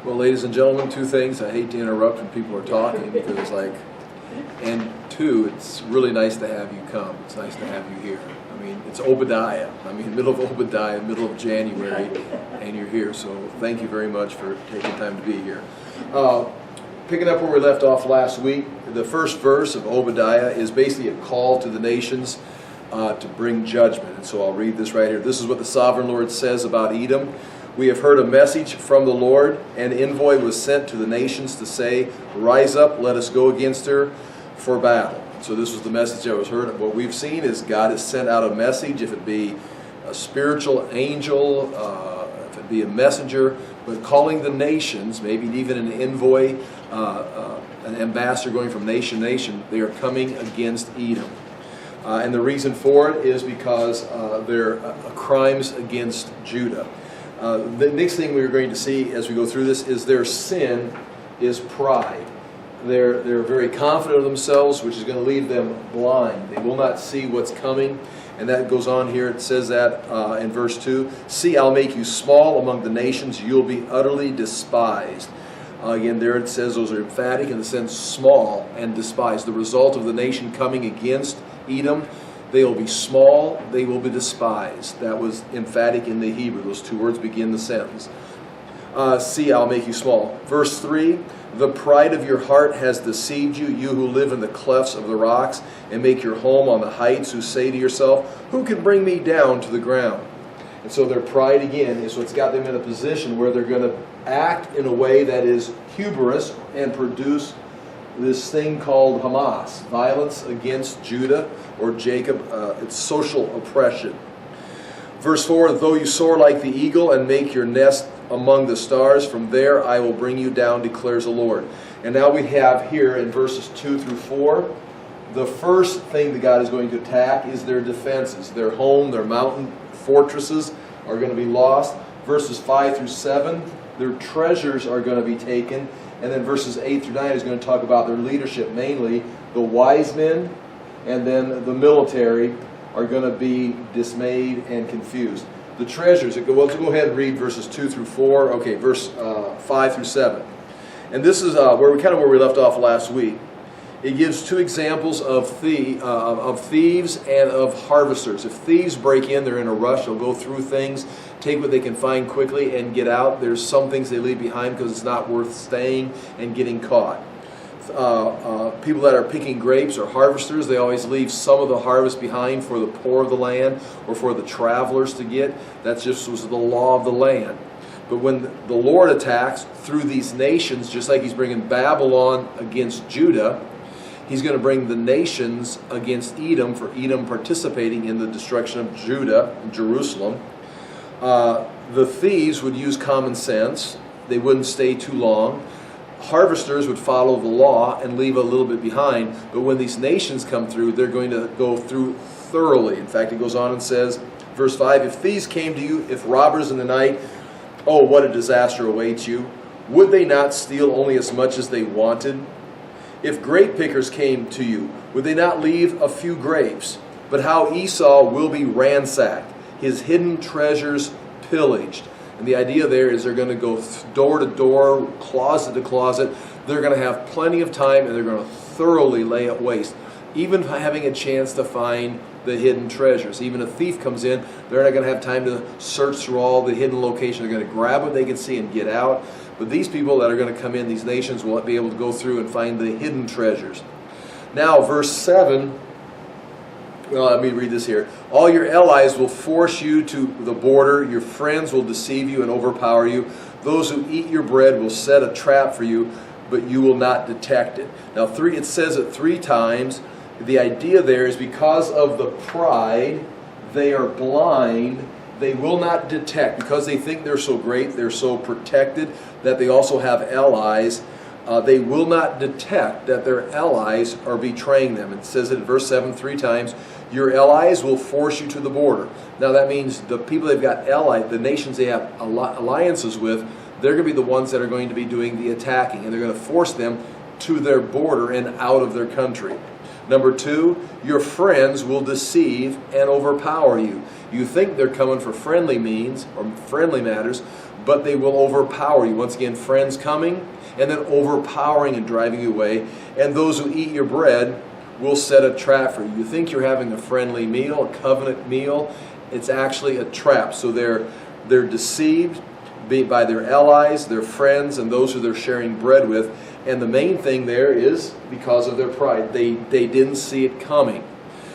Well, ladies and gentlemen, two things. I hate to interrupt when people are talking because, and two, it's really nice to have you come. It's nice to have you here. I mean, it's Obadiah. I mean, middle of Obadiah, middle of January, and you're here. So thank you very much for taking time to be here. Picking up where we left off last week, the first verse of Obadiah is basically a call to the nations to bring judgment. And so I'll read this right here. This is what the sovereign Lord says about Edom. We have heard a message from the Lord. An envoy was sent to the nations to say, "Rise up, let us go against her for battle." So this was the message that was heard. What we've seen is God has sent out a message, if it be a spiritual angel, if it be a messenger, but calling the nations, maybe even an envoy, an ambassador going from nation to nation, they are coming against Edom. And the reason for it is because their crimes against Judah. The next thing we're going to see as we go through this is their sin is pride. They're very confident of themselves, which is going to leave them blind. They will not see what's coming. And that goes on here. It says that in verse 2, "See, I'll make you small among the nations. You'll be utterly despised." Again, there it says those are emphatic in the sense small and despised. The result of the nation coming against Edom, they will be small, they will be despised. That was emphatic in the Hebrew. Those two words begin the sentence. "See, I'll make you small." Verse 3, "The pride of your heart has deceived you, you who live in the clefts of the rocks and make your home on the heights, who say to yourself, 'Who can bring me down to the ground?'" And so their pride, again, is what's got them in a position where they're going to act in a way that is hubris and produce this thing called Hamas, violence against Judah or Jacob. It's social oppression. Verse 4, "Though you soar like the eagle and make your nest among the stars, from there I will bring you down, declares the Lord." And now we have here in verses 2 through 4, the first thing that God is going to attack is their defenses. Their home, their mountain fortresses are going to be lost. Verses 5 through 7, their treasures are going to be taken. And then verses 8 through 9 is going to talk about their leadership, mainly the wise men and then the military are going to be dismayed and confused. The treasures, let's go ahead and read verses 2 through 4. Okay, verse 5 through 7. And this is where we left off last week. It gives two examples of thieves and of harvesters. If thieves break in, they're in a rush. They'll go through things, take what they can find quickly, and get out. There's some things they leave behind because it's not worth staying and getting caught. People that are picking grapes or harvesters, they always leave some of the harvest behind for the poor of the land or for the travelers to get. That just was the law of the land. But when the Lord attacks through these nations, just like He's bringing Babylon against Judah, He's going to bring the nations against Edom for Edom participating in the destruction of Judah and Jerusalem. The thieves would use common sense. They wouldn't stay too long. Harvesters would follow the law and leave a little bit behind. But when these nations come through, they're going to go through thoroughly. In fact, it goes on and says, verse 5, "If thieves came to you, if robbers in the night, oh, what a disaster awaits you. Would they not steal only as much as they wanted? If grape pickers came to you, would they not leave a few grapes? But how Esau will be ransacked, his hidden treasures pillaged." And the idea there is they're going to go door to door, closet to closet. They're going to have plenty of time and they're going to thoroughly lay it waste, even having a chance to find the hidden treasures. Even a thief comes in, they're not going to have time to search through all the hidden locations. They're going to grab what they can see and get out. But these people that are going to come in, these nations, will be able to go through and find the hidden treasures. Now, verse 7, well, let me read this here. "All your allies will force you to the border. Your friends will deceive you and overpower you. Those who eat your bread will set a trap for you, but you will not detect it." Now, it says it 3 times. The idea there is because of the pride, they are blind. They will not detect. Because they think they're so great, they're so protected, that they also have allies. They will not detect that their allies are betraying them. It says it in verse 7 3 times. "Your allies will force you to the border." Now that means the people they've got allied, the nations they have alliances with, they're going to be the ones that are going to be doing the attacking. And they're going to force them to their border and out of their country. Number 2, your friends will deceive and overpower you. You think they're coming for friendly means or friendly matters, but they will overpower you. Once again, friends coming, and then overpowering and driving you away. And those who eat your bread will set a trap for you. You think you're having a friendly meal, a covenant meal. It's actually a trap. So they're deceived by their allies, their friends, and those who they're sharing bread with. And the main thing there is because of their pride. They didn't see it coming.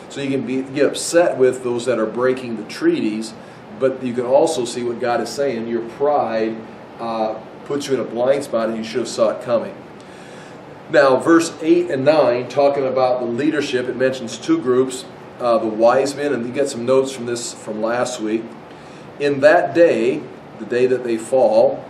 So you can get upset with those that are breaking the treaties, but you can also see what God is saying. Your pride puts you in a blind spot, and you should have saw it coming. Now, verse 8 and 9, talking about the leadership, it mentions two groups, the wise men, and you get some notes from this from last week. In that day, the day that they fall,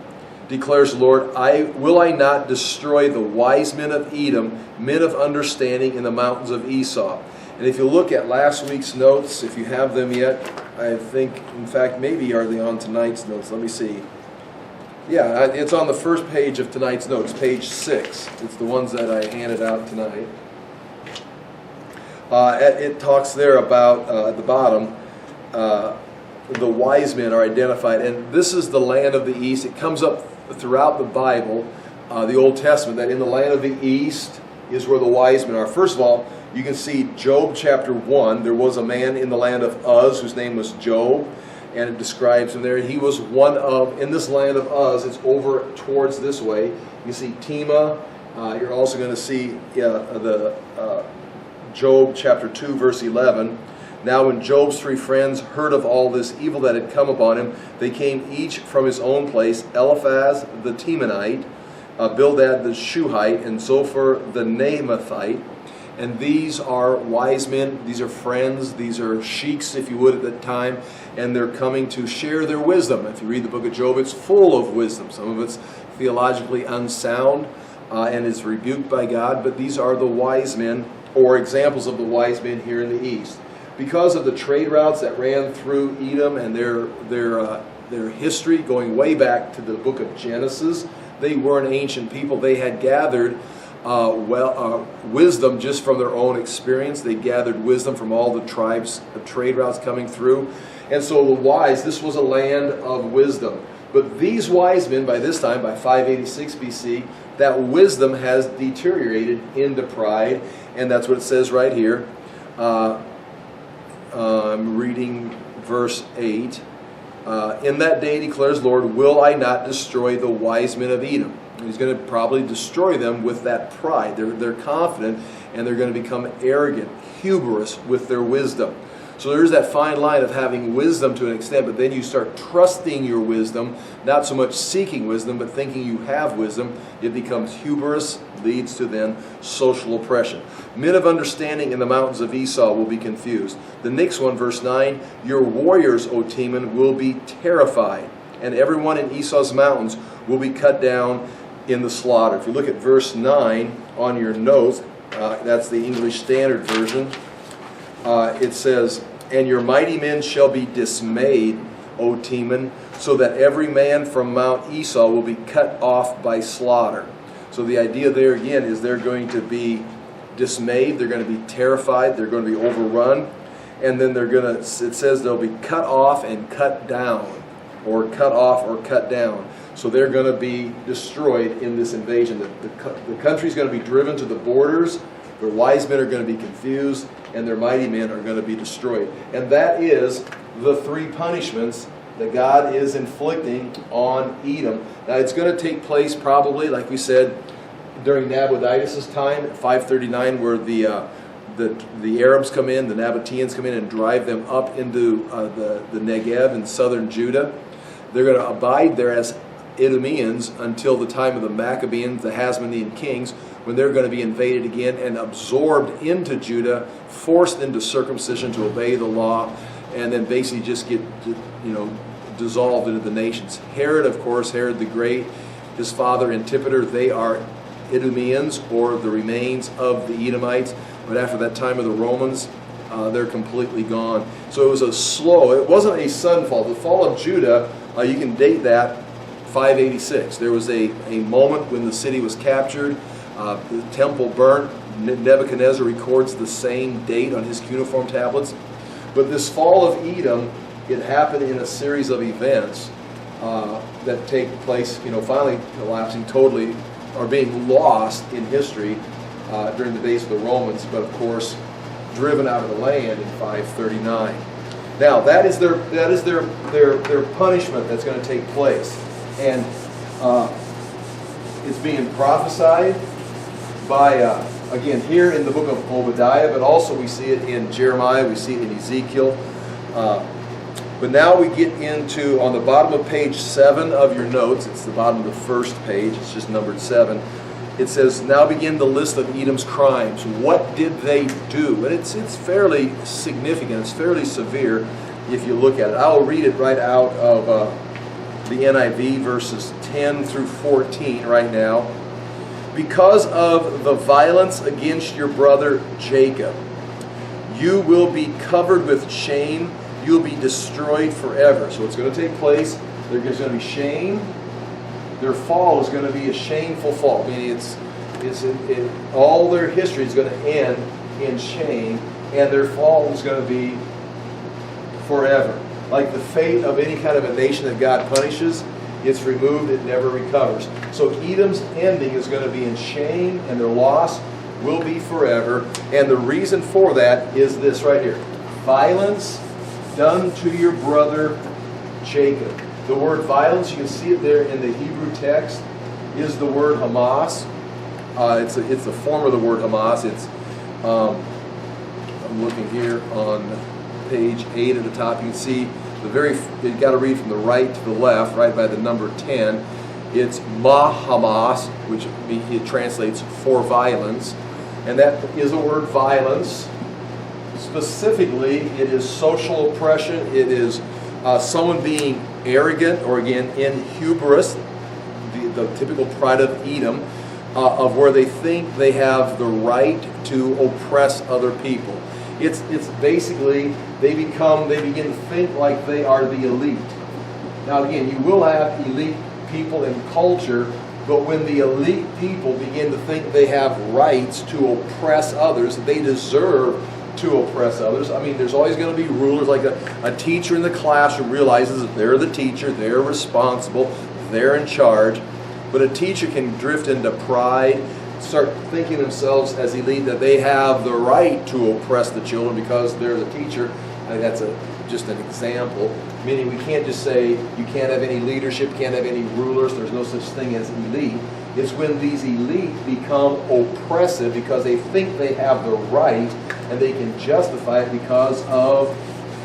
declares the Lord, will I not destroy the wise men of Edom, men of understanding in the mountains of Esau? And if you look at last week's notes, if you have them yet, I think, in fact, maybe are they on tonight's notes? Let me see. Yeah, it's on the first page of tonight's notes, page 6. It's the ones that I handed out tonight. It talks there about, at the bottom, the wise men are identified. And this is the land of the east. It comes up throughout the Bible, the Old Testament, that in the land of the east is where the wise men are. First of all, you can see Job chapter 1. There was a man in the land of Uz whose name was Job, and it describes him there. He was one of, in this land of Uz, it's over towards this way. You see Tema. You're also going to see Job chapter 2, verse 11. Now when Job's three friends heard of all this evil that had come upon him, they came each from his own place, Eliphaz the Temanite, Bildad the Shuhite, and Zophar the Naamathite. And these are wise men, these are friends, these are sheiks, if you would, at that time, and they're coming to share their wisdom. If you read the book of Job, it's full of wisdom. Some of it's theologically unsound and is rebuked by God, but these are the wise men, or examples of the wise men here in the east. Because of the trade routes that ran through Edom and their history going way back to the book of Genesis, they were an ancient people. They had gathered wisdom just from their own experience. They gathered wisdom from all the tribes of trade routes coming through. And so the wise, this was a land of wisdom. But these wise men, by this time, by 586 BC, that wisdom has deteriorated into pride. And that's what it says right here. I'm reading verse 8. In that day, declares the Lord, will I not destroy the wise men of Edom? And he's going to probably destroy them with that pride. They're confident, and they're going to become arrogant, hubris with their wisdom. So there's that fine line of having wisdom to an extent, but then you start trusting your wisdom, not so much seeking wisdom, but thinking you have wisdom. It becomes hubris, leads to then social oppression. Men of understanding in the mountains of Esau will be confused. The next one, verse 9, your warriors, O Teman, will be terrified, and everyone in Esau's mountains will be cut down in the slaughter. If you look at verse 9 on your notes, that's the English Standard Version, it says, and your mighty men shall be dismayed, O Teman, so that every man from Mount Esau will be cut off by slaughter. So the idea there again is they're going to be dismayed, they're going to be terrified, they're going to be overrun, and then it says they'll be cut off and cut down, or cut off or cut down. So they're going to be destroyed in this invasion. The country's going to be driven to the borders. Their wise men are going to be confused, and their mighty men are going to be destroyed. And that is the three punishments that God is inflicting on Edom. Now it's going to take place probably, like we said, during Nabonidus' time at 539, where the Arabs come in, the Nabateans come in and drive them up into the Negev in southern Judah. They're going to abide there as Edomians until the time of the Maccabeans, the Hasmonean kings, when they're going to be invaded again and absorbed into Judah, forced into circumcision to obey the law, and then basically just get dissolved into the nations. Herod, of course, Herod the Great, his father Antipater, they are Edomians, or the remains of the Edomites. But after that time of the Romans, they're completely gone. So it was it wasn't a sudden fall. The fall of Judah, you can date that 586. There was a moment when the city was captured, the temple burnt. Nebuchadnezzar records the same date on his cuneiform tablets. But this fall of Edom, it happened in a series of events. that take place, finally collapsing totally, or being lost in history during the days of the Romans, but of course driven out of the land in 539. Now that is their punishment that's going to take place, and it's being prophesied by again here in the book of Obadiah, but also we see it in Jeremiah, we see it in Ezekiel. But now we get into, on the bottom of page 7 of your notes, it's the bottom of the first page, it's just numbered 7. It says, now begin the list of Edom's crimes. What did they do? And it's fairly significant, it's fairly severe if you look at it. I'll read it right out of the NIV, verses 10 through 14 right now. Because of the violence against your brother Jacob, you will be covered with shame. You'll be destroyed forever. So it's going to take place. There's going to be shame. Their fall is going to be a shameful fall. Meaning all their history is going to end in shame, and their fall is going to be forever. Like the fate of any kind of a nation that God punishes, it's removed, it never recovers. So Edom's ending is going to be in shame, and their loss will be forever. And the reason for that is this right here. Violence done to your brother Jacob. The word violence, you can see it there in the Hebrew text, is the word Hamas. It's the form of the word Hamas. It's I'm looking here on page 8 at the top. You can see you've got to read from the right to the left, right by the number 10. It's Ma-Hamas, which it translates for violence. And that is a word violence. Specifically, it is social oppression. It is someone being arrogant, or again, in hubris, the typical pride of Edom, of where they think they have the right to oppress other people. It's basically they begin to think like they are the elite. Now again, you will have elite people in culture, but when the elite people begin to think they have rights to oppress others, they deserve to oppress others. I mean, there's always going to be rulers, like a teacher in the classroom realizes that they're the teacher, they're responsible, they're in charge. But a teacher can drift into pride, start thinking themselves as elite, that they have the right to oppress the children because they're the teacher. I mean, that's just an example. Meaning we can't just say you can't have any leadership, can't have any rulers, there's no such thing as elite. It's when these elite become oppressive because they think they have the right, and they can justify it because of,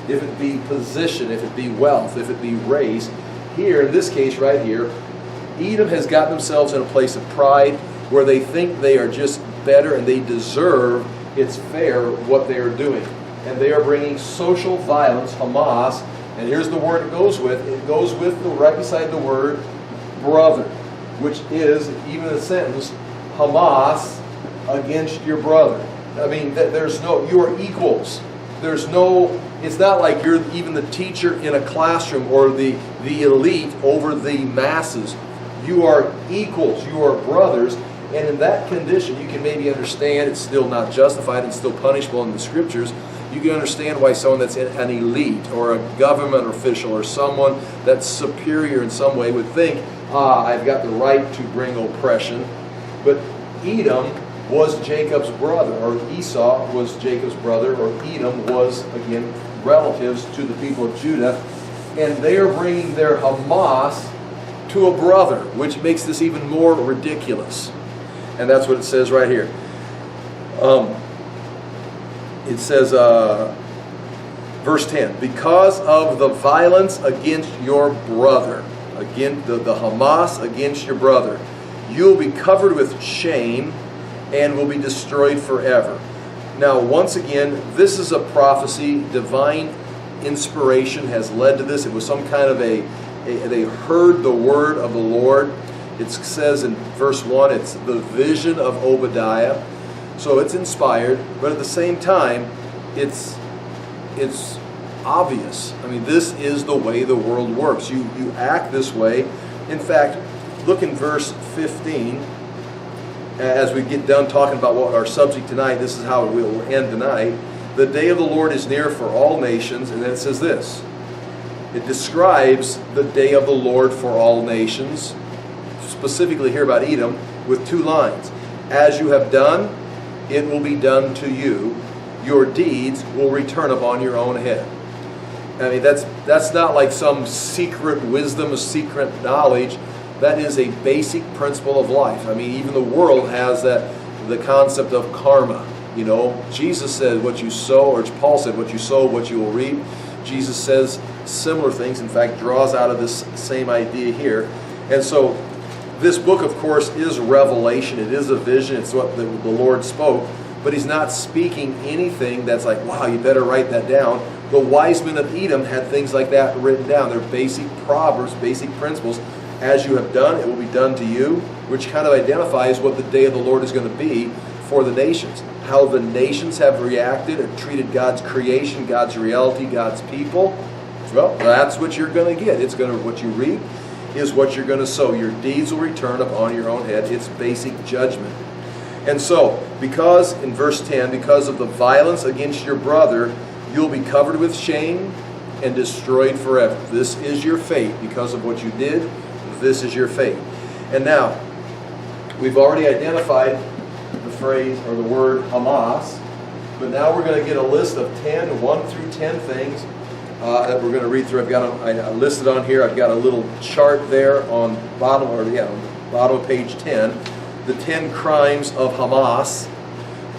if it be position, if it be wealth, if it be race. Here, in this case right here, Edom has gotten themselves in a place of pride where they think they are just better and they deserve, it's fair, what they are doing. And they are bringing social violence, Hamas, and here's the word it goes with. It goes with, right beside the word, brother, which is, even the sentence, Hamas against your brother. I mean, you are equals. It's not like you're even the teacher in a classroom or the elite over the masses. You are equals, you are brothers, and in that condition you can maybe understand, it's still not justified and still punishable in the scriptures. You can understand why someone that's an elite or a government official or someone that's superior in some way would think, I've got the right to bring oppression. But Edom was Jacob's brother, or Esau was Jacob's brother, or Edom was, again, relatives to the people of Judah, and they are bringing their Hamas to a brother, which makes this even more ridiculous. And that's what it says right here. It says, verse 10, because of the violence against your brother, again, the Hamas against your brother, you'll be covered with shame and will be destroyed forever. Now, once again, this is a prophecy. Divine inspiration has led to this. It was some kind of they heard the word of the Lord. It says in verse 1, it's the vision of Obadiah. So it's inspired, but at the same time, it's obvious. I mean, this is the way the world works. You act this way. In fact, look in verse 15. As we get done talking about what our subject tonight, this is how it will end tonight. The day of the Lord is near for all nations, and then it says this. It describes the day of the Lord for all nations, specifically here about Edom, with 2 lines. As you have done, it will be done to you. Your deeds will return upon your own head. I mean, that's not like some secret wisdom, a secret knowledge. That is a basic principle of life. I mean, even the world has the concept of karma. You know, Jesus said what you sow, or Paul said what you sow, what you will reap. Jesus says similar things, in fact, draws out of this same idea here. And so this book, of course, is revelation. It is a vision. It's what the Lord spoke. But he's not speaking anything that's like, wow, you better write that down. The wise men of Edom had things like that written down. They're basic proverbs, basic principles. As you have done, it will be done to you, which kind of identifies what the day of the Lord is going to be for the nations. How the nations have reacted and treated God's creation, God's reality, God's people. Well, that's what you're going to get. It's going to, what you reap is what you're going to sow. Your deeds will return upon your own head. It's basic judgment. And so, because, in verse 10, because of the violence against your brother, you'll be covered with shame and destroyed forever. This is your fate. Because of what you did, this is your fate. And now, we've already identified the phrase or the word Hamas, but now we're going to get a list of 1 through 10 things that we're going to read through. I listed on here. I've got a little chart there on bottom of page 10. The 10 crimes of Hamas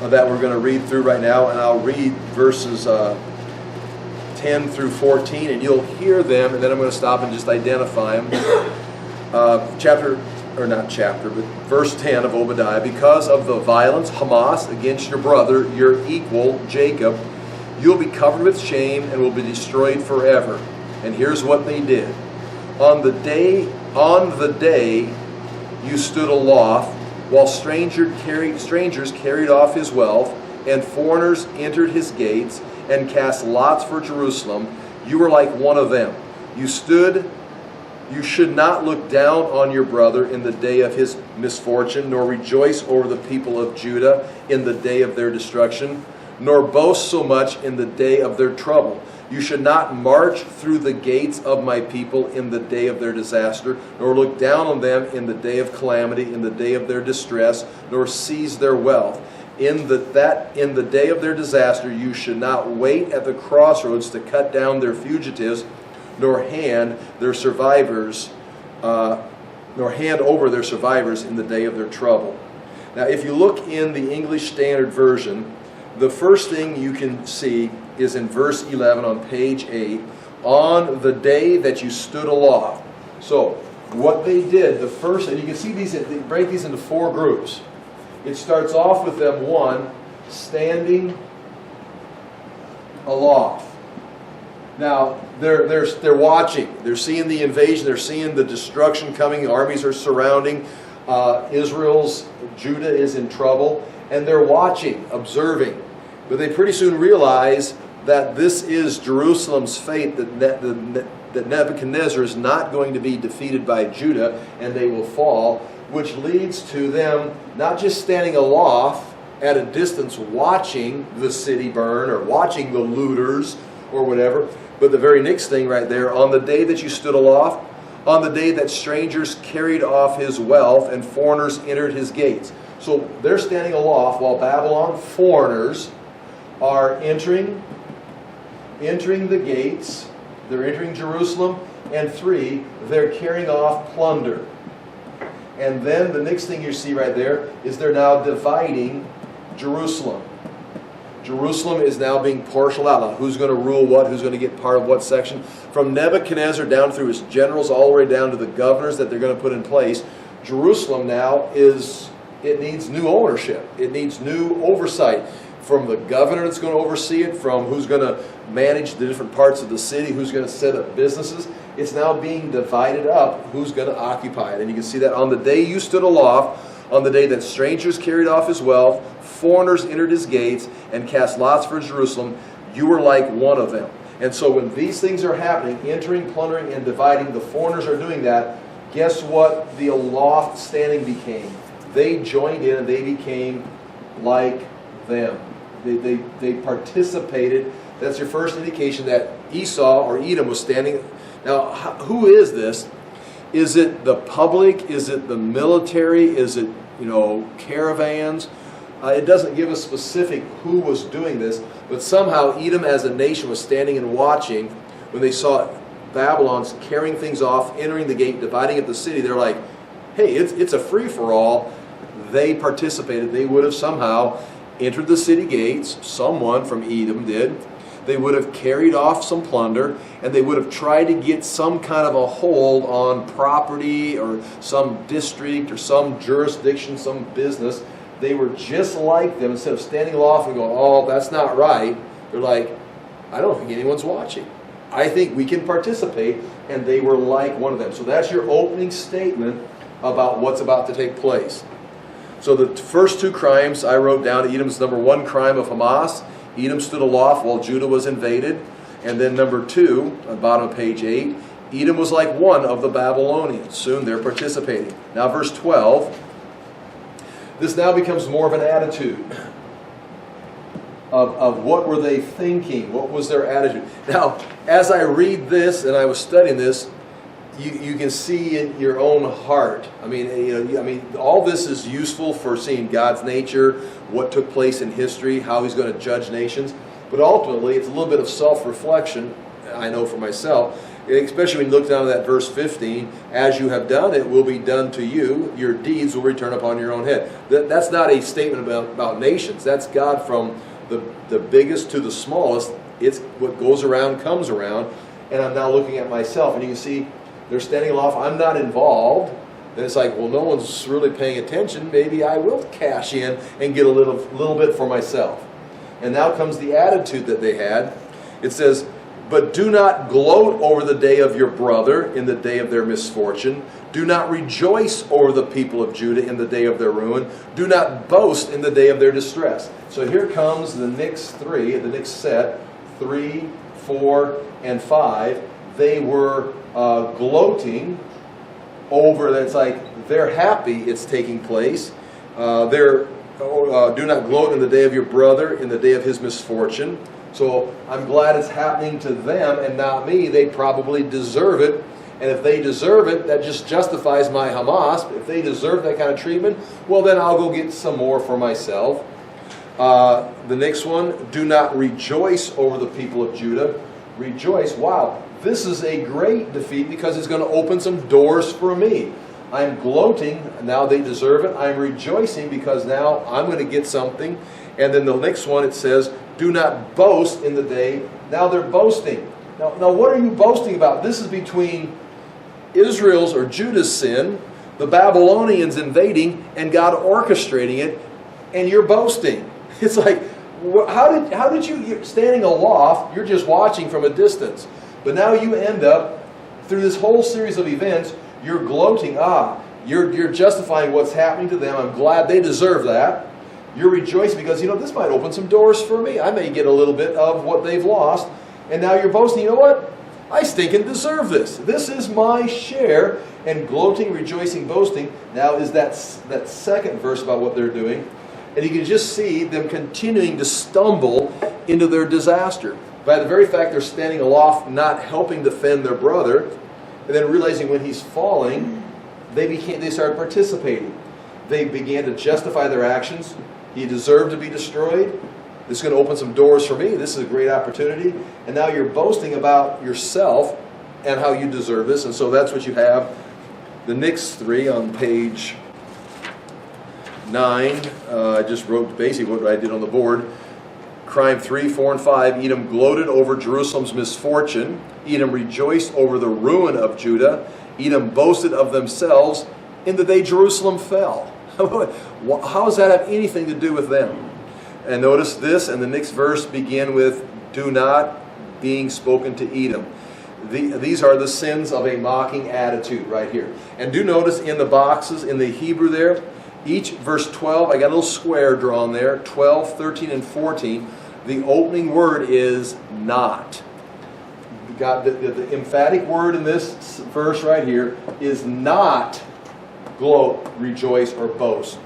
that we're going to read through right now, and I'll read verses 10 through 14, and you'll hear them, and then I'm going to stop and just identify them. Verse 10 of Obadiah. Because of the violence, Hamas, against your brother, your equal, Jacob, you'll be covered with shame and will be destroyed forever. And here's what they did. On the day you stood aloft, while strangers carried off his wealth, and foreigners entered his gates, and cast lots for Jerusalem, you were like one of them. You should not look down on your brother in the day of his misfortune, nor rejoice over the people of Judah in the day of their destruction, nor boast so much in the day of their trouble. You should not march through the gates of my people in the day of their disaster, nor look down on them in the day of calamity, in the day of their distress, nor seize their wealth. In the day of their disaster, you should not wait at the crossroads to cut down their fugitives, nor hand over their survivors in the day of their trouble. Now, if you look in the English Standard Version, the first thing you can see is in verse 11 on page 8, on the day that you stood aloft. So, what they did, the first, and you can see these, they break these into 4 groups. It starts off with them, 1, standing aloft. Now, they're watching. They're seeing the invasion. They're seeing the destruction coming. Armies are surrounding. Judah is in trouble. And they're watching, observing. But they pretty soon realize that this is Jerusalem's fate, that Nebuchadnezzar is not going to be defeated by Judah, and they will fall, which leads to them not just standing aloft at a distance watching the city burn or watching the looters or whatever, but the very next thing right there, on the day that you stood aloft, on the day that strangers carried off his wealth and foreigners entered his gates. So they're standing aloft while Babylon, foreigners, are entering the gates. They're entering Jerusalem. And 3, they're carrying off plunder. And then the next thing you see right there is they're now dividing Jerusalem. Jerusalem is now being parceled out. Now, who's going to rule what? Who's going to get part of what section? From Nebuchadnezzar down through his generals all the way down to the governors that they're going to put in place. Jerusalem now it needs new ownership. It needs new oversight. From the governor that's going to oversee it, from who's going to manage the different parts of the city, who's going to set up businesses. It's now being divided up who's going to occupy it. And you can see that on the day you stood aloft, on the day that strangers carried off his wealth, foreigners entered his gates, and cast lots for Jerusalem, you were like one of them. And so when these things are happening, entering, plundering, and dividing, the foreigners are doing that, guess what the aloft standing became? They joined in and they became like them. They participated. That's your first indication that Esau or Edom was standing Now, who is this? Is it the public? Is it the military? Is it, caravans? It doesn't give us specific who was doing this, but somehow Edom as a nation was standing and watching when they saw Babylon's carrying things off, entering the gate, dividing up the city. They're like, hey, it's a free-for-all. They participated. They would have somehow entered the city gates. Someone from Edom did. They would have carried off some plunder, and they would have tried to get some kind of a hold on property or some district or some jurisdiction, some business. They were just like them. Instead of standing aloft and going, oh, that's not right, they're like, I don't think anyone's watching. I think we can participate, and they were like one of them. So that's your opening statement about what's about to take place. So the first two crimes I wrote down, Edom's number one crime of Hamas. Edom stood aloft while Judah was invaded. And then number two, on the bottom of page 8, Edom was like one of the Babylonians. Soon they're participating. Now verse 12, this now becomes more of an attitude of what were they thinking, what was their attitude. Now, as I read this and I was studying this, you can see in your own heart. I mean, all this is useful for seeing God's nature, what took place in history, how He's going to judge nations. But ultimately, it's a little bit of self-reflection, I know for myself, especially when you look down at that verse 15, as you have done, it will be done to you. Your deeds will return upon your own head. That's not a statement about nations. That's God from the biggest to the smallest. It's what goes around comes around. And I'm now looking at myself, and you can see they're standing aloft. I'm not involved. Then it's like, well, no one's really paying attention. Maybe I will cash in and get a little bit for myself. And now comes the attitude that they had. It says, but do not gloat over the day of your brother in the day of their misfortune. Do not rejoice over the people of Judah in the day of their ruin. Do not boast in the day of their distress. So here comes the next three, the next set, 3, 4, and 5. They were gloating over that. It's like they're happy it's taking place. Do not gloat in the day of your brother, in the day of his misfortune. So I'm glad it's happening to them and not me. They probably deserve it. And if they deserve it, that just justifies my Hamas. If they deserve that kind of treatment, well, then I'll go get some more for myself. The next one, do not rejoice over the people of Judah. Rejoice. Wow, this is a great defeat because it's going to open some doors for me. I'm gloating. Now they deserve it. I'm rejoicing because now I'm going to get something. And then the next one, it says, do not boast in the day. Now they're boasting. Now what are you boasting about? This is between Israel's or Judah's sin, the Babylonians invading, and God orchestrating it, and you're boasting. It's like, how did you're standing aloft, you're just watching from a distance. But now you end up, through this whole series of events, you're gloating. You're justifying what's happening to them. I'm glad they deserve that. You're rejoicing because, this might open some doors for me. I may get a little bit of what they've lost. And now you're boasting, you know what? I stinking deserve this. This is my share. And gloating, rejoicing, boasting, now is that second verse about what they're doing. And you can just see them continuing to stumble into their disaster. By the very fact they're standing aloft, not helping defend their brother, and then realizing when he's falling, they started participating. They began to justify their actions. He deserved to be destroyed. This is going to open some doors for me. This is a great opportunity. And now you're boasting about yourself and how you deserve this. And so that's what you have. The next three on page 9, I just wrote basically what I did on the board. Crime 3, 4, and 5. Edom gloated over Jerusalem's misfortune. Edom rejoiced over the ruin of Judah. Edom boasted of themselves in the day Jerusalem fell. How does that have anything to do with them? And notice this, and the next verse begin with, do not being spoken to Edom. These are the sins of a mocking attitude right here. And do notice in the boxes, in the Hebrew there, each verse 12, I got a little square drawn there, 12, 13, and 14. The opening word is not. The emphatic word in this verse right here is not gloat, rejoice, or boast.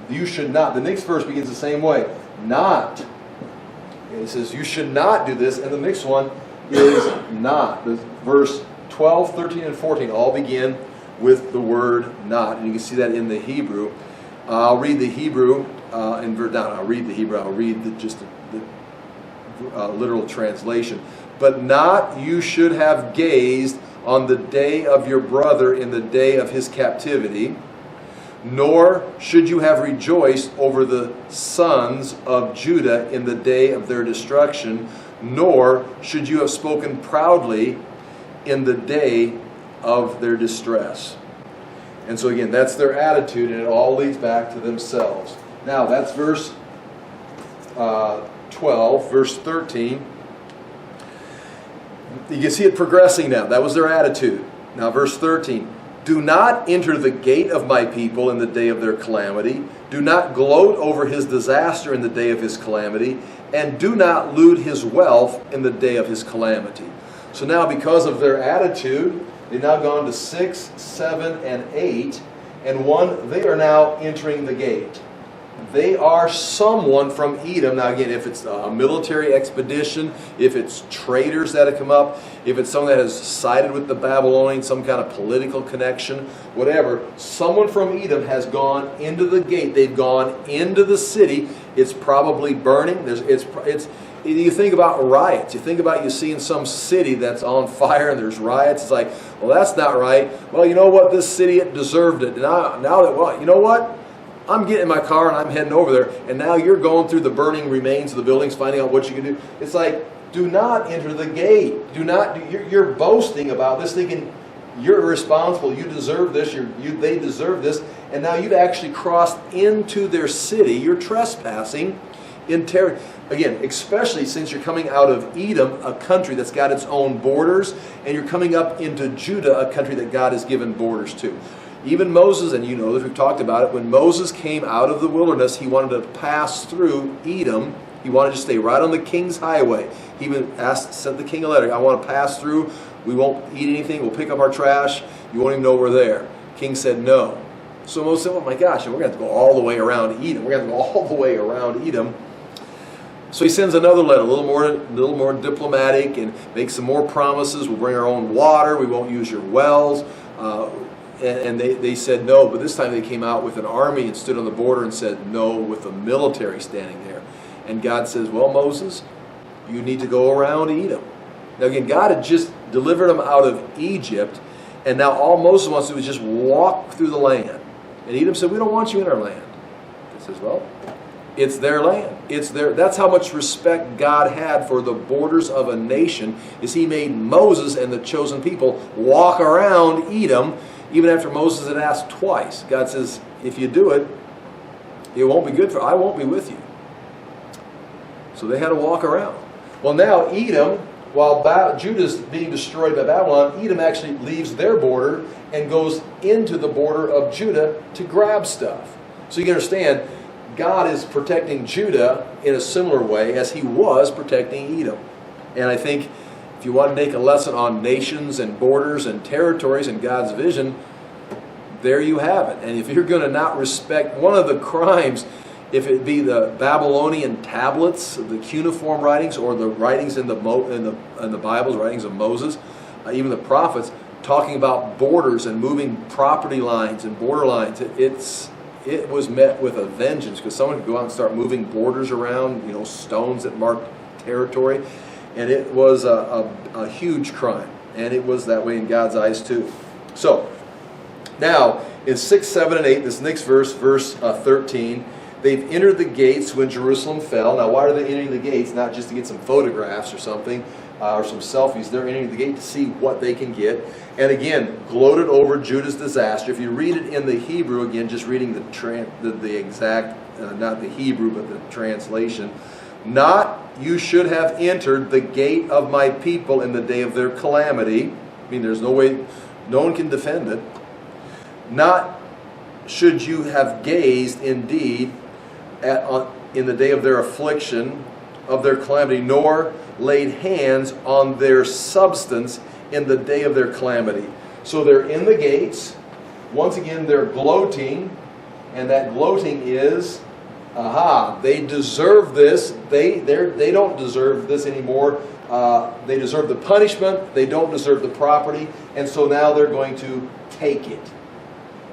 You should not. The next verse begins the same way. Not. And it says you should not do this. And the next one is not. Verse 12, 13, and 14 all begin with the word not, and you can see that in the Hebrew. I'll read the Hebrew, I'll read the literal translation. But not you should have gazed on the day of your brother in the day of his captivity, nor should you have rejoiced over the sons of Judah in the day of their destruction, nor should you have spoken proudly in the day of their distress. And so again, that's their attitude, and it all leads back to themselves. Now, that's verse 12, verse 13. You can see it progressing now. That was their attitude. Now, verse 13. Do not enter the gate of my people in the day of their calamity. Do not gloat over his disaster in the day of his calamity. And do not loot his wealth in the day of his calamity. So now, because of their attitude, they've now gone to 6, 7, and 8. And 1, they are now entering the gate. They are someone from Edom. Now again, if it's a military expedition, if it's traders that have come up, if it's someone that has sided with the Babylonians, some kind of political connection, whatever, someone from Edom has gone into the gate. They've gone into the city. It's probably burning. You think about riots. You think about you seeing some city that's on fire and there's riots. It's like, well, that's not right. Well, you know what? This city, it deserved it. You know what? I'm getting in my car and I'm heading over there, and now you're going through the burning remains of the buildings, finding out what you can do. It's like, do not enter the gate. You're boasting about this, thinking you're responsible. You deserve this. They deserve this, and now you've actually crossed into their city. You're trespassing in terror. Again, especially since you're coming out of Edom, a country that's got its own borders, and you're coming up into Judah, a country that God has given borders to. Even Moses, and you know this, we've talked about it, when Moses came out of the wilderness, he wanted to pass through Edom. He wanted to stay right on the king's highway. He even sent the king a letter. I want to pass through. We won't eat anything. We'll pick up our trash. You won't even know we're there. King said no. So Moses said, oh my gosh, we're going to have to go all the way around Edom. We're going to have to go all the way around Edom. So he sends another letter, a little more diplomatic, and makes some more promises. We'll bring our own water. We won't use your wells. And they said no, but this time they came out with an army and stood on the border and said no, with the military standing there. And God says, well, Moses, you need to go around Edom. Now again, God had just delivered them out of Egypt, and now all Moses wants to do is just walk through the land. And Edom said, we don't want you in our land. He says, well, it's their land. That's how much respect God had for the borders of a nation, is he made Moses and the chosen people walk around Edom. Even after Moses had asked twice, God says, if you do it, it won't be good I won't be with you. So they had to walk around. Well, now Edom, while Judah's being destroyed by Babylon, Edom actually leaves their border and goes into the border of Judah to grab stuff. So you can understand, God is protecting Judah in a similar way as he was protecting Edom. And I think if you want to take a lesson on nations and borders and territories and God's vision, there you have it. And if you're going to not respect one of the crimes, if it be the Babylonian tablets, the cuneiform writings, or the writings in the Bible, writings of Moses, even the prophets, talking about borders and moving property lines and border lines, it was met with a vengeance, because someone could go out and start moving borders around, stones that marked territory. And it was a huge crime. And it was that way in God's eyes too. So, now, in 6, 7, and 8, this next verse, verse 13, they've entered the gates when Jerusalem fell. Now, why are they entering the gates? Not just to get some photographs or something, or some selfies. They're entering the gate to see what they can get. And again, gloated over Judah's disaster. If you read it in the Hebrew, again, just reading the exact, not the Hebrew, but the translation, not you should have entered the gate of my people in the day of their calamity. I mean, there's no way, no one can defend it. Not should you have gazed indeed in the day of their affliction, of their calamity, nor laid hands on their substance in the day of their calamity. So they're in the gates. Once again, they're gloating, and that gloating is aha, they deserve this. They don't deserve this anymore. They deserve the punishment. They don't deserve the property. And so now they're going to take it,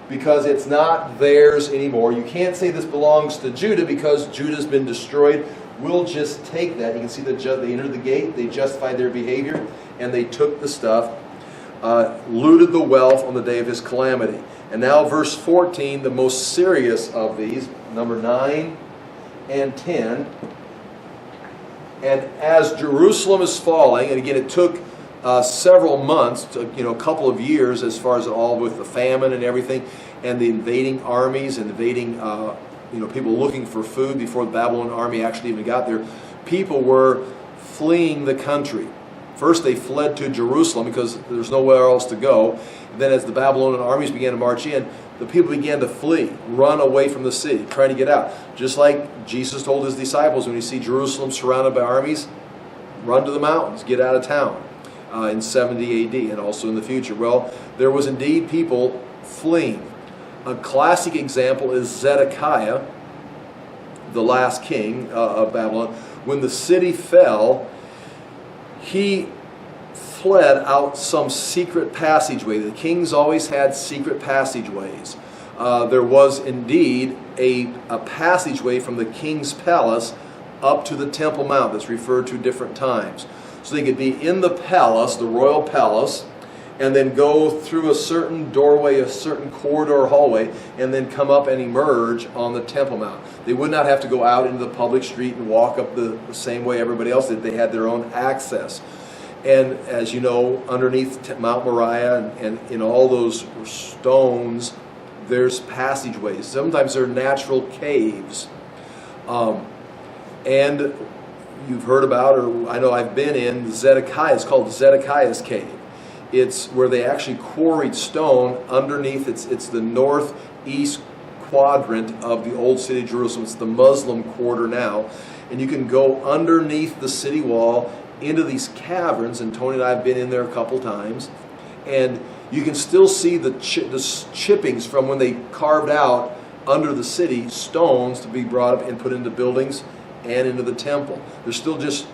because it's not theirs anymore. You can't say this belongs to Judah because Judah's been destroyed. We'll just take that. You can see they entered the gate, they justified their behavior, and they took the stuff, looted the wealth on the day of his calamity. And now verse 14, the most serious of these, number 9 and 10. And as Jerusalem is falling, and again it took several months, a couple of years, as far as all with the famine and everything, and the invading armies and invading, people looking for food before the Babylon army actually even got there. People were fleeing the country. First they fled to Jerusalem because there's nowhere else to go. Then as the Babylonian armies began to march in, the people began to flee, run away from the city, trying to get out. Just like Jesus told his disciples, when you see Jerusalem surrounded by armies, run to the mountains, get out of town. In 70 AD and also in the future. Well, there was indeed people fleeing. A classic example is Zedekiah, the last king of Babylon. When the city fell, he fled out some secret passageway. The kings always had secret passageways. There was indeed a passageway from the king's palace up to the Temple Mount that's referred to different times. So they could be in the palace, the royal palace, and then go through a certain doorway, a certain corridor hallway, and then come up and emerge on the Temple Mount. They would not have to go out into the public street and walk up the same way everybody else did. They had their own access. And as you know, underneath Mount Moriah and in all those stones, there's passageways. Sometimes they're natural caves. And you've heard about, or I know I've been in Zedekiah. It's called Zedekiah's Cave. It's where they actually quarried stone underneath. It's the northeast quadrant of the old city of Jerusalem. It's the Muslim quarter now. And you can go underneath the city wall into these caverns, and Tony and I have been in there a couple times. And you can still see the chippings from when they carved out under the city stones to be brought up and put into buildings and into the temple. There's still just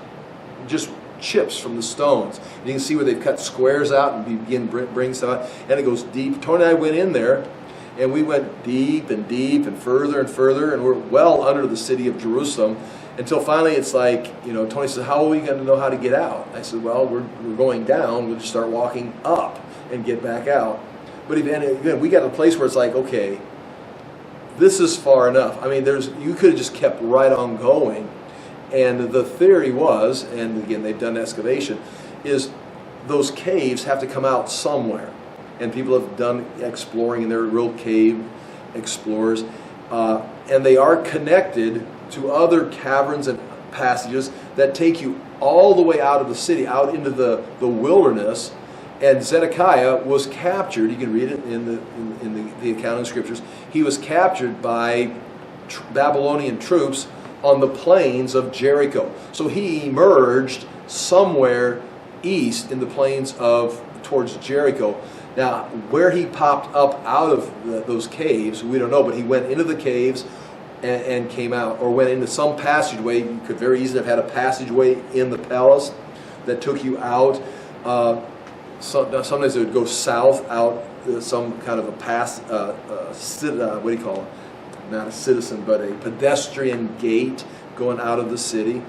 chips from the stones. And you can see where they've cut squares out and begin bringing stuff out. And it goes deep. Tony and I went in there, and we went deep and further, and we're well under the city of Jerusalem until finally it's like, Tony says, how are we going to know how to get out? I said, well, we're going down. We'll just start walking up and get back out. But again, we got to a place where it's like, okay, this is far enough. I mean, you could have just kept right on going. And the theory was, and again, they've done excavation, is those caves have to come out somewhere. And people have done exploring, and they're real cave explorers. And they are connected to other caverns and passages that take you all the way out of the city, out into the wilderness. And Zedekiah was captured. You can read it in the accounting scriptures. He was captured by Babylonian troops on the plains of Jericho. So he emerged somewhere east in the plains towards Jericho. Now, where he popped up out of those caves, we don't know, but he went into the caves and came out, or went into some passageway. You could very easily have had a passageway in the palace that took you out. Sometimes it would go south out some kind of a pass, what do you call it? Not a citizen, but a pedestrian gate going out of the city.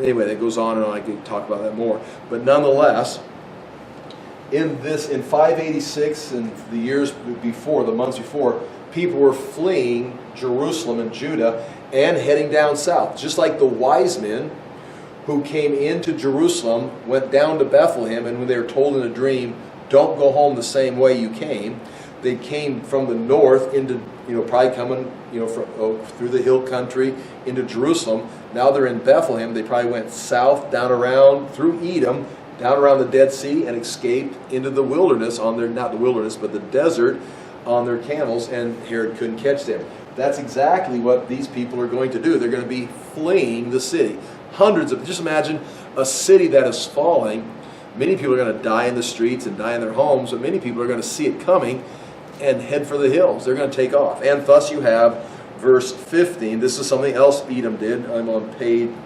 Anyway, that goes on and on. I could talk about that more. But nonetheless, in 586 and the years before, the months before, people were fleeing Jerusalem and Judah and heading down south. Just like the wise men who came into Jerusalem went down to Bethlehem, and when they were told in a dream, don't go home the same way you came, they came from the north into, probably coming, through the hill country into Jerusalem. Now they're in Bethlehem. They probably went south, down around, through Edom, down around the Dead Sea, and escaped into the wilderness on their, not the wilderness, but the desert on their camels, and Herod couldn't catch them. That's exactly what these people are going to do. They're going to be fleeing the city. Just imagine a city that is falling. Many people are going to die in the streets and die in their homes, but many people are going to see it coming, and head for the hills. They're going to take off. And thus you have verse 15. This is something else Edom did. I'm on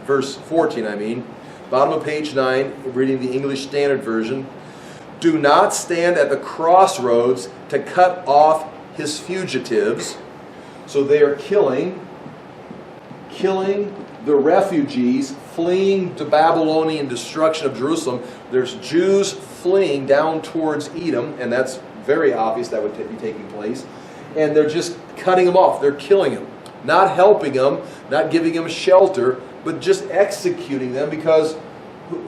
verse 14, I mean. Bottom of page 9, reading the English Standard Version. Do not stand at the crossroads to cut off his fugitives. So they are killing the refugees fleeing to Babylonian destruction of Jerusalem. There's Jews fleeing down towards Edom, and that's very obvious that would be taking place. And they're just cutting them off. They're killing them. Not helping them, not giving them shelter, but just executing them because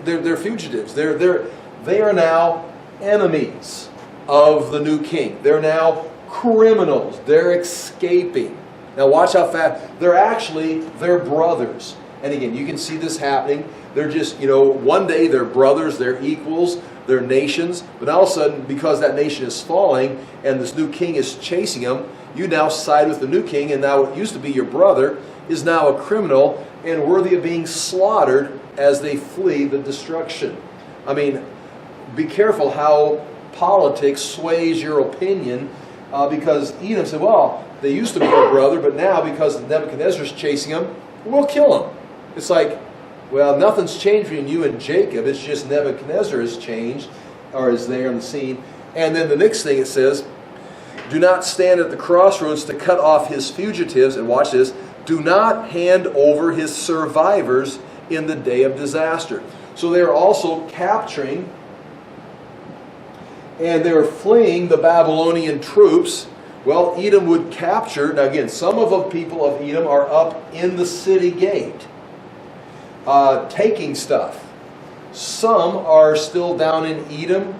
they're fugitives. They are now enemies of the new king. They're now criminals. They're escaping. Now watch how fast. They're brothers. And again, you can see this happening. They're just, one day they're brothers, they're equals, they're nations. But all of a sudden, because that nation is falling and this new king is chasing them, you now side with the new king, and now what used to be your brother is now a criminal and worthy of being slaughtered as they flee the destruction. I mean, be careful how politics sways your opinion, because Edom said, well, they used to be your brother, but now because Nebuchadnezzar's chasing them, we'll kill him. It's like, well, nothing's changed between you and Jacob. It's just Nebuchadnezzar has changed, or is there on the scene. And then the next thing it says, do not stand at the crossroads to cut off his fugitives. And watch this. Do not hand over his survivors in the day of disaster. So they're also capturing and they're fleeing the Babylonian troops. Well, Edom would capture. Now again, some of the people of Edom are up in the city gate, taking stuff. Some are still down in Edom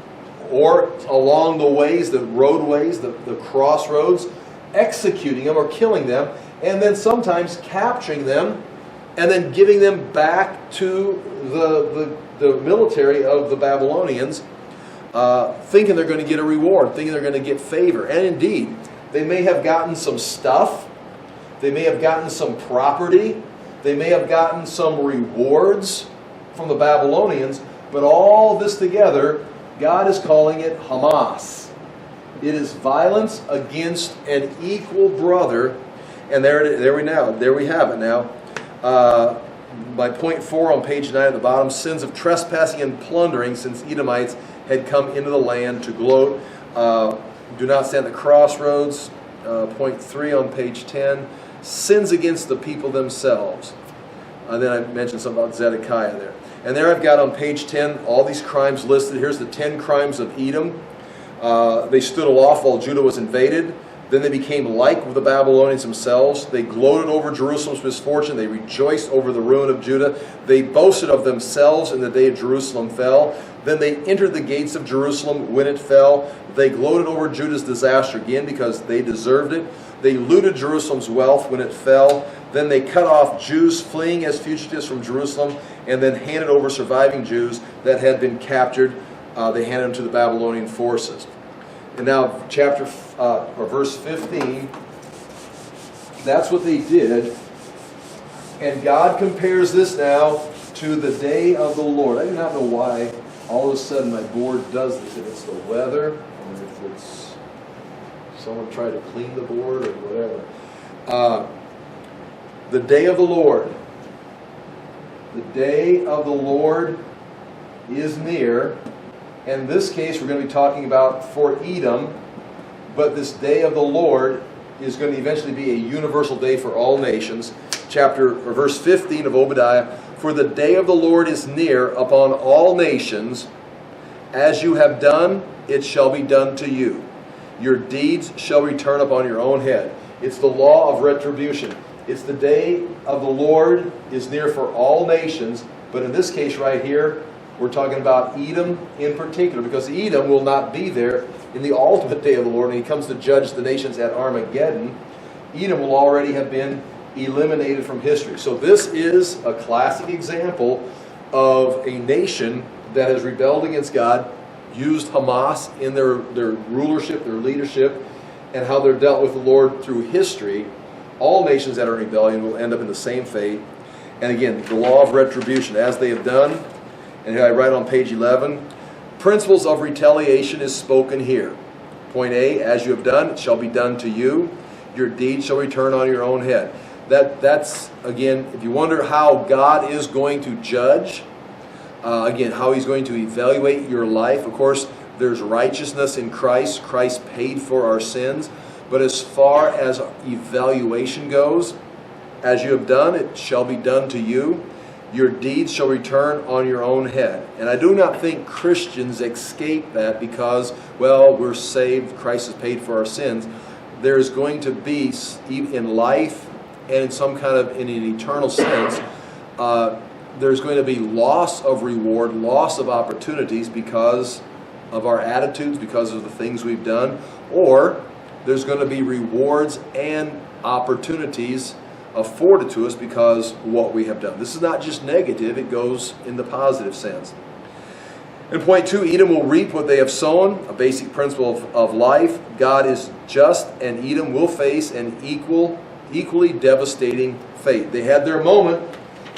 or along the ways, the roadways, the crossroads, executing them or killing them, and then sometimes capturing them and then giving them back to the military of the Babylonians, thinking they're going to get a reward, thinking they're going to get favor. And indeed, they may have gotten some stuff, they may have gotten some property, they may have gotten some rewards from the Babylonians, but all this together, God is calling it Hamas. It is violence against an equal brother, and there we have it now. By point 4 on page 9 at the bottom, sins of trespassing and plundering, since Edomites had come into the land to gloat. Do not stand at the crossroads. Point 3 on page 10, sins against the people themselves. Then I mentioned something about Zedekiah there. And there I've got on page 10 all these crimes listed. Here's the 10 crimes of Edom. They stood aloft while Judah was invaded. Then they became like with the Babylonians themselves. They gloated over Jerusalem's misfortune. They rejoiced over the ruin of Judah. They boasted of themselves in the day Jerusalem fell. Then they entered the gates of Jerusalem when it fell. They gloated over Judah's disaster again because they deserved it. They looted Jerusalem's wealth when it fell. Then they cut off Jews fleeing as fugitives from Jerusalem, and then handed over surviving Jews that had been captured. They handed them to the Babylonian forces. And now verse 15, that's what they did. And God compares this now to the day of the Lord. I do not know why all of a sudden my board does this. If it's the weather, or if it's someone tried to clean the board, or whatever. The day of the Lord. The day of the Lord is near. In this case, we're going to be talking about for Edom, but this day of the Lord is going to eventually be a universal day for all nations. Verse 15 of Obadiah, for the day of the Lord is near upon all nations. As you have done, it shall be done to you. Your deeds shall return upon your own head. It's the law of retribution. It's the day of the Lord is near for all nations, but in this case right here, we're talking about Edom in particular, because Edom will not be there in the ultimate day of the Lord. When he comes to judge the nations at Armageddon, Edom will already have been eliminated from history. So this is a classic example of a nation that has rebelled against God, used Hamas in their rulership, their leadership, and how they're dealt with the Lord through history. All nations that are in rebellion will end up in the same fate. And again, the law of retribution, as they have done. And here I write on page 11, principles of retaliation is spoken here. Point A, as you have done, it shall be done to you. Your deed shall return on your own head. That's, again, if you wonder how God is going to judge, again, how he's going to evaluate your life. Of course, there's righteousness in Christ. Christ paid for our sins. But as far as evaluation goes, as you have done, it shall be done to you. Your deeds shall return on your own head. And I do not think Christians escape that because, well, we're saved, Christ has paid for our sins. There's going to be, in life and in some kind of, in an eternal sense, there's going to be loss of reward, loss of opportunities because of our attitudes, because of the things we've done, or there's going to be rewards and opportunities afforded to us because of what we have done. This is not just negative, it goes in the positive sense. And point 2, Edom will reap what they have sown, a basic principle of life. God is just, and Edom will face an equally devastating fate. They had their moment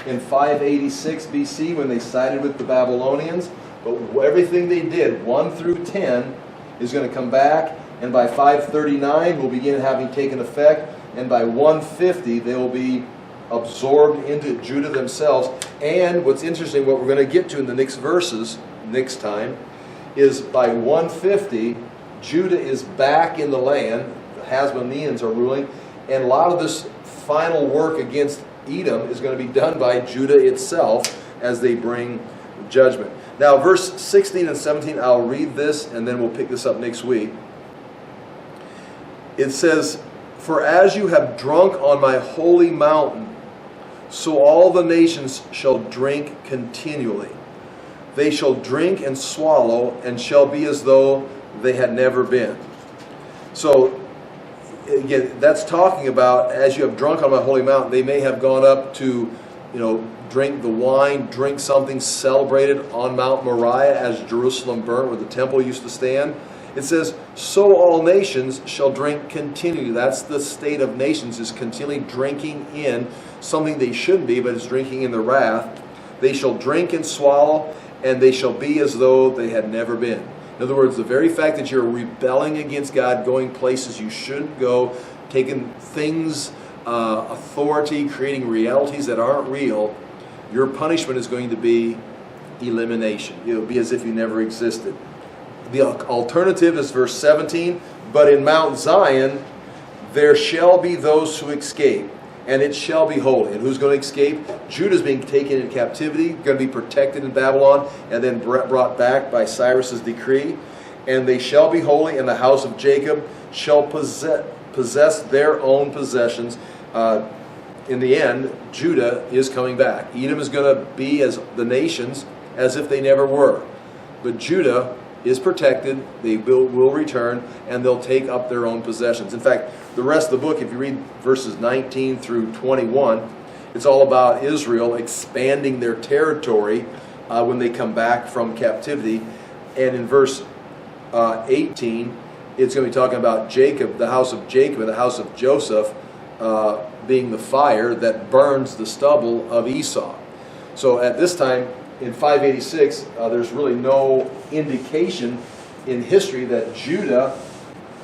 in 586 BC when they sided with the Babylonians, but everything they did, 1 through 10, is going to come back, and by 539 will begin having taken effect, and by 150 they will be absorbed into Judah themselves. And what's interesting, what we're going to get to in the next verses next time, is by 150 Judah is back in the land. The Hasmoneans are ruling, and a lot of this final work against Edom is going to be done by Judah itself as they bring judgment. Now, verse 16 and 17, I'll read this, and then we'll pick this up next week. It says, "For as you have drunk on my holy mountain, so all the nations shall drink continually. They shall drink and swallow, and shall be as though they had never been." So, again, that's talking about, as you have drunk on my holy mountain, they may have gone up to, drink the wine, drink something celebrated on Mount Moriah as Jerusalem burnt, where the temple used to stand. It says, so all nations shall drink continually. That's the state of nations, is continually drinking in something they shouldn't be, but is drinking in the wrath. They shall drink and swallow, and they shall be as though they had never been. In other words, the very fact that you're rebelling against God, going places you shouldn't go, taking things, authority, creating realities that aren't real, your punishment is going to be elimination. It'll be as if you never existed. The alternative is verse 17, "But in Mount Zion there shall be those who escape, and it shall be holy." And who's going to escape? Judah's being taken in captivity, going to be protected in Babylon, and then brought back by Cyrus's decree. "And they shall be holy, and the house of Jacob shall possess their own possessions." In the end, Judah is coming back. Edom is going to be as the nations as if they never were. But Judah is protected, they will return, and they'll take up their own possessions. In fact, the rest of the book, if you read verses 19 through 21, it's all about Israel expanding their territory when they come back from captivity. And in verse 18, it's going to be talking about Jacob, the house of Jacob and the house of Joseph being the fire that burns the stubble of Esau. So at this time, in 586, there's really no indication in history that Judah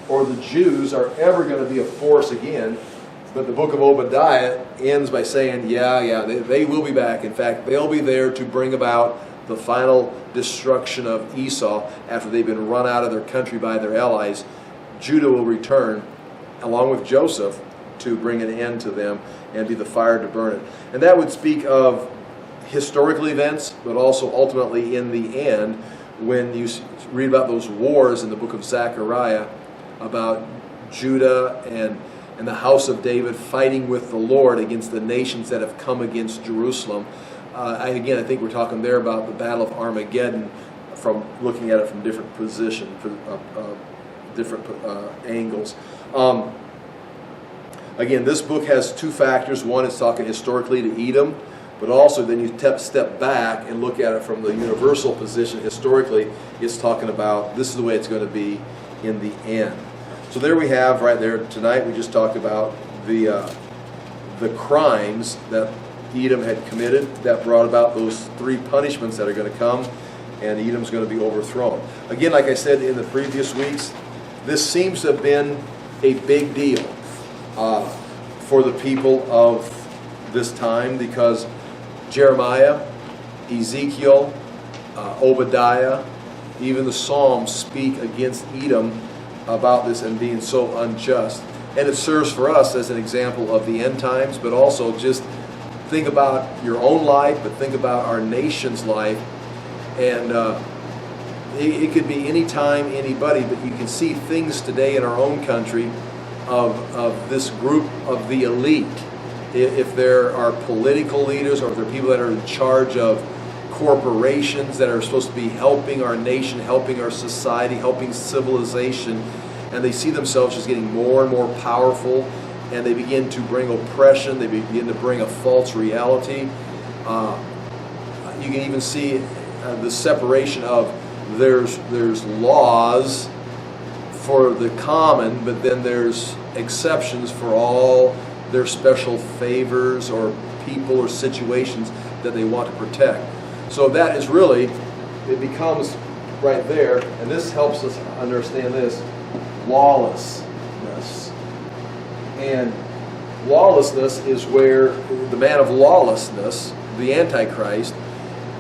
or the Jews are ever going to be a force again. But the book of Obadiah ends by saying, they will be back. In fact, they'll be there to bring about the final destruction of Esau after they've been run out of their country by their allies. Judah will return, along with Joseph, to bring an end to them and be the fire to burn it. And that would speak of historical events, but also ultimately in the end, when you read about those wars in the book of Zechariah about Judah and the house of David fighting with the Lord against the nations that have come against Jerusalem. I think we're talking there about the Battle of Armageddon, from looking at it from different positions, different angles. Again, this book has two factors. One, it's talking historically to Edom, but also then you step back and look at it from the universal position. Historically, it's talking about this is the way it's going to be in the end. So there we have, right there, tonight we just talked about the crimes that Edom had committed that brought about those three punishments that are going to come, and Edom's going to be overthrown. Again, like I said in the previous weeks, this seems to have been a big deal for the people of this time, because Jeremiah, Ezekiel, Obadiah, even the Psalms speak against Edom about this and being so unjust. And it serves for us as an example of the end times, but also just think about your own life, but think about our nation's life. And it could be any time, anybody, but you can see things today in our own country of this group of the elite. If there are political leaders, or if there are people that are in charge of corporations that are supposed to be helping our nation, helping our society, helping civilization, and they see themselves as getting more and more powerful, and they begin to bring oppression, they begin to bring a false reality. You can even see the separation of there's laws for the common, but then there's exceptions for all their special favors or people or situations that they want to protect. So that is really, it becomes right there, and this helps us understand this, lawlessness. And lawlessness is where the man of lawlessness, the Antichrist,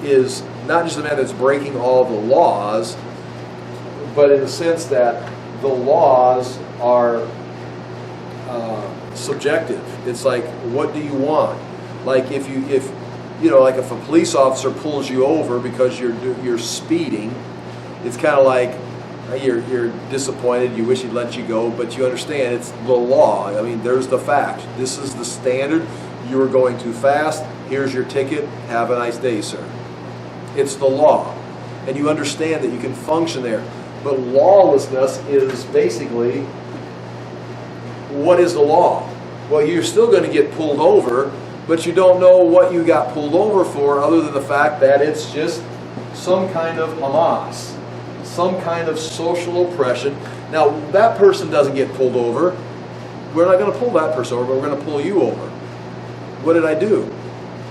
is not just the man that's breaking all the laws, but in the sense that the laws are subjective. It's like, what do you want? Like if a police officer pulls you over because you're speeding, it's kind of like you're disappointed, you wish he'd let you go, but you understand it's the law. I mean, there's the fact. This is the standard. You were going too fast. Here's your ticket. Have a nice day, sir. It's the law. And you understand that you can function there. But lawlessness is basically, what is the law? Well, you're still going to get pulled over, but you don't know what you got pulled over for, other than the fact that it's just some kind of Hamas, some kind of social oppression. Now, that person doesn't get pulled over. We're not going to pull that person over, but we're going to pull you over. What did I do?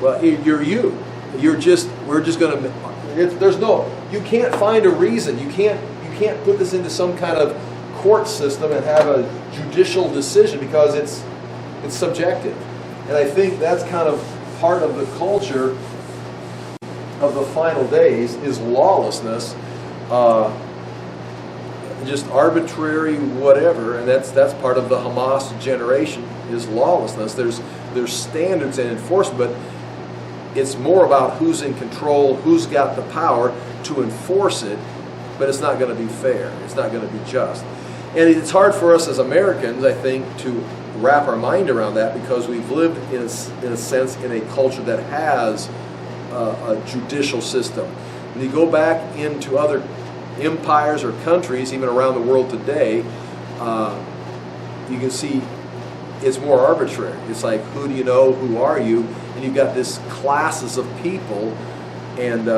Well, you're you. We're just going to, you can't find a reason. You can't put this into some kind of court system and have a judicial decision, because it's subjective. And I think that's kind of part of the culture of the final days, is lawlessness, just arbitrary whatever, and that's part of the Hamas generation, is lawlessness. There's standards and enforcement, but it's more about who's in control, who's got the power to enforce it, but it's not going to be fair. It's not going to be just. And it's hard for us as Americans, I think, to wrap our mind around that, because we've lived in a sense in a culture that has a judicial system. When you go back into other empires or countries, even around the world today, you can see it's more arbitrary. It's like, who do you know, who are you? And you've got this classes of people, and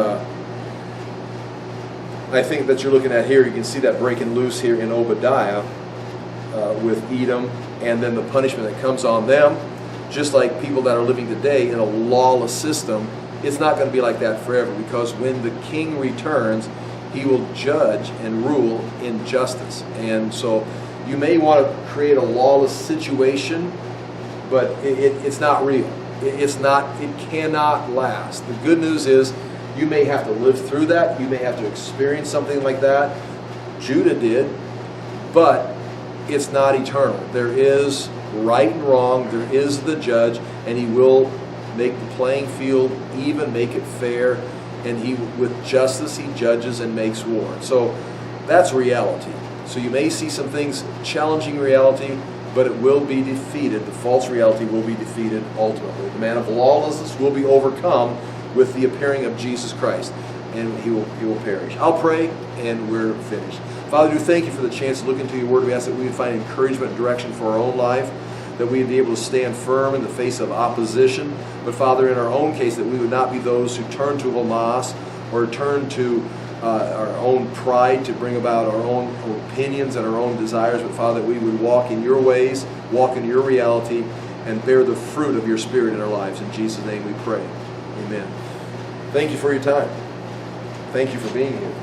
I think that you're looking at here, you can see that breaking loose here in Obadiah with Edom, and then the punishment that comes on them. Just like people that are living today in a lawless system, it's not going to be like that forever, because when the king returns, he will judge and rule in justice. And so you may want to create a lawless situation, but it's not real. It cannot last. The good news is, you may have to live through that. You may have to experience something like that. Judah did, but it's not eternal. There is right and wrong. There is the judge, and he will make the playing field even, make it fair, and he, with justice, he judges and makes war. So that's reality. So you may see some things challenging reality, but it will be defeated. The false reality will be defeated ultimately. The man of lawlessness will be overcome with the appearing of Jesus Christ, and he will perish. I'll pray, and we're finished. Father, we thank you for the chance to look into your word. We ask that we would find encouragement and direction for our own life, that we would be able to stand firm in the face of opposition. But Father, in our own case, that we would not be those who turn to Hamas or turn to our own pride to bring about our own opinions and our own desires, but Father, that we would walk in your ways, walk in your reality, and bear the fruit of your Spirit in our lives. In Jesus' name we pray. Amen. Thank you for your time. Thank you for being here.